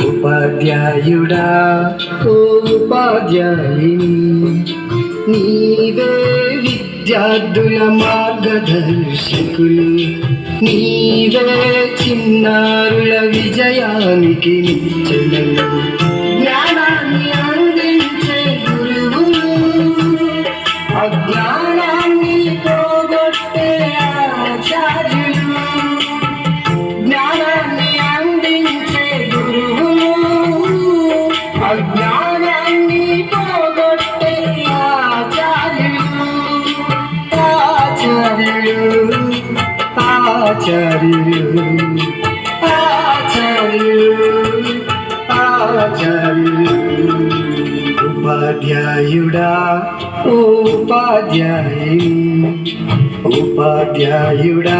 ఉపాధ్యాయుడా ఓ ఉపాధ్యాయుని నీవే విద్యార్థుల మార్గదర్శకులు, నీవే చిన్నారుల విజయానికి నిచ్చెనలు, జ్ఞానాన్ని అందించే గురువులు, అజ్ఞానాన్ని పోగొట్టే ఆచార్యులు, జ్ఞానాన్ని అందించే గురువులు, అజ్ఞానాన్ని పోగొట్టే ఆచార్యులు, ఆచార్యులు, ఆచార్యులు, ఆచార్యులు, ఆచార్యులు. ఉపాధ్యాయుడా ఓ ఉపాధ్యాయుని, ఉపాధ్యాయుడా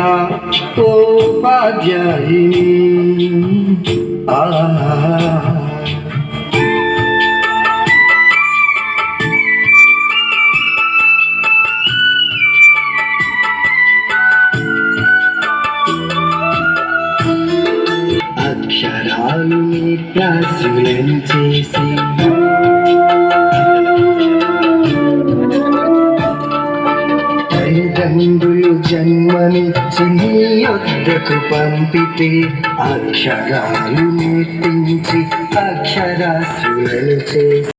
ఓ ఉపాధ్యాయుని. అక్షరాలు నేత్రాస్యులను చేసి తల్లిదండ్రులు జన్మనిచ్చి నీ వద్దకు పంపితే అక్షరాలు నేర్పించి అక్షరాస్యులను చేసి